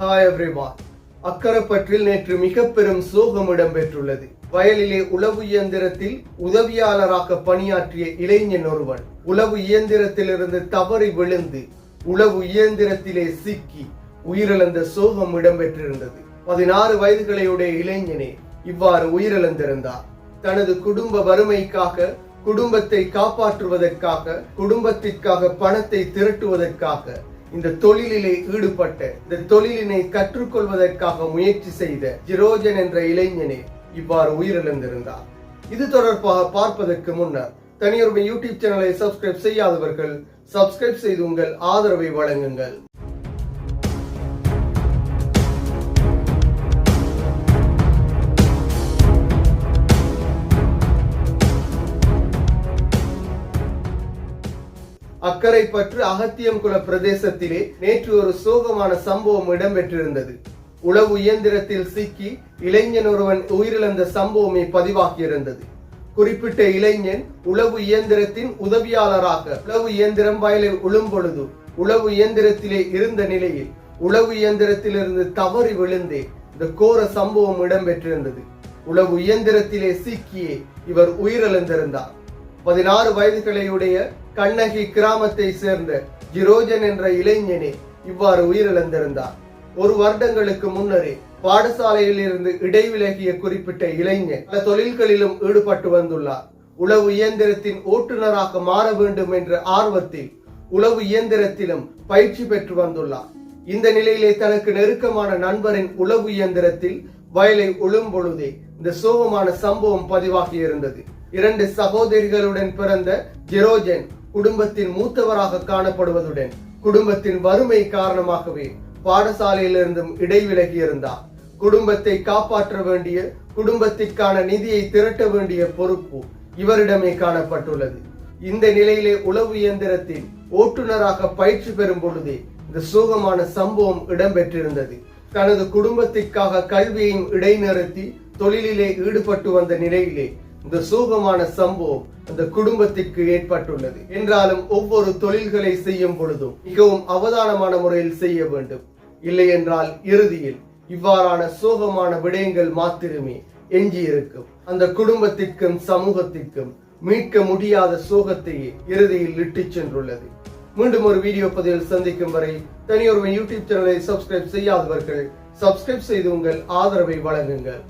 Hi everyone. அக்கரைப்பற்றில் நேற்று மிக பெரும் சோகம் இடம்பெற்றுள்ளது. வயலிலே உழவு இயந்திரத்தில் உதவியாளராக பணியாற்றிய இளைஞன் ஒருவன் உழவு இயந்திரத்திலிருந்து தவறி விழுந்து உழவு இயந்திரத்திலே சிக்கி உயிரிழந்த சோகம் இடம்பெற்றிருந்தது. 16 வயதுகளையுடைய இளைஞனே இவ்வாறு உயிரிழந்திருந்தார். தனது குடும்ப வறுமைக்காக, குடும்பத்தை காப்பாற்றுவதற்காக, குடும்பத்திற்காக பணத்தை திரட்டுவதற்காக இந்த தொழிலிலே ஈடுபட்ட, இந்த தொழிலினை கற்றுக்கொள்வதற்காக முயற்சி செய்த ஜிரோஜன் என்ற இளைஞனே இவ்வாறு உயிரிழந்திருந்தார். இது தொடர்பாக பார்ப்பதற்கு முன்னர் தனியொரு யூடியூப் சேனலை சப்ஸ்கிரைப் செய்யாதவர்கள் சப்ஸ்கிரைப் செய்து உங்கள் ஆதரவை வழங்குங்கள். அக்கரைப்பற்று அகத்தியம்குள பிரதேசத்திலே நேற்று ஒரு சோகமான சம்பவம் இடம்பெற்றிருந்தது. உழவு இயந்திரத்தில் சிக்கி இளைஞன் ஒருவன் உயிரிழந்த சம்பவமே பதிவாகியிருந்தது. குறிப்பிட்ட இளைஞன் உழவு இயந்திரத்தின் உதவியாளராக உழவு இயந்திரம் வயலில் உழும் பொழுது உழவு இயந்திரத்திலே இருந்த நிலையில் உழவு இயந்திரத்திலிருந்து தவறி விழுந்தே இந்த கோர சம்பவம் இடம்பெற்றிருந்தது. உழவு இயந்திரத்திலே சிக்கியே இவர் உயிரிழந்திருந்தார். 16 வயதுகளையுடைய கண்ணகி கிராமத்தை சேர்ந்த ஜிரோஜன் என்ற இளைஞனே இவ்வாறு உயிரிழந்திருந்தார். 1 வருடங்களுக்கு முன்னரே பாடசாலையில் இருந்து இடைவிலகிய குறிப்பிட்ட இளைஞர் பல தொழில்களிலும் ஈடுபட்டு வந்துள்ளார். உழவு இயந்திரத்தின் ஓட்டுநராக மாற வேண்டும் என்ற ஆர்வத்தில் உழவு இயந்திரத்திலும் பயிற்சி பெற்று வந்துள்ளார். இந்த நிலையிலே தனக்கு நெருக்கமான நண்பரின் உழவு இயந்திரத்தில் வயலை உழும் பொழுதே இந்த சோகமான சம்பவம் பதிவாகி இருந்தது. 2 சகோதரிகளுடன் பிறந்த ஜிரோஜன் குடும்பத்தின் மூத்தவராக காணப்படுவதுடன் குடும்பத்தின் வறுமை காரணமாகவே பாடசாலையிலிருந்தும் இடைவிலகி இருந்தார். குடும்பத்தை காப்பாற்ற வேண்டிய, குடும்பத்திற்கான நிதியை திரட்ட வேண்டிய பொறுப்பு இவரிடமே காணப்பட்டுள்ளது. இந்த நிலையிலே உழவு இயந்திரத்தின் ஓட்டுநராக பயிற்சி பெறும் பொழுதே இந்த சோகமான சம்பவம் இடம்பெற்றிருந்தது. தனது குடும்பத்திற்காக கல்வியையும் இடைநிறுத்தி தொழிலிலே ஈடுபட்டு வந்த நிலையிலே இந்த சோகமான சம்பவம் அந்த குடும்பத்திற்கு ஏற்பட்டுள்ளது. என்றாலும் ஒவ்வொரு தொழில்களை செய்யும் பொழுதும் மிகவும் அவதானமான முறையில் செய்ய வேண்டும். இல்லை என்றால் இறுதியில் இவ்வாறான சோகமான விடயங்கள் மாத்திரமே எஞ்சி இருக்கும். அந்த குடும்பத்திற்கும் சமூகத்திற்கும் மீட்க முடியாத சோகத்தையே இறுதியில் இட்டுச் சென்றுள்ளது. மீண்டும் ஒரு வீடியோ பதிவில் சந்திக்கும் வரை தனியொரு யூடியூப் சேனலை சப்ஸ்கிரைப் செய்யாதவர்கள் சப்ஸ்கிரைப் செய்து உங்கள் ஆதரவை வழங்குங்கள்.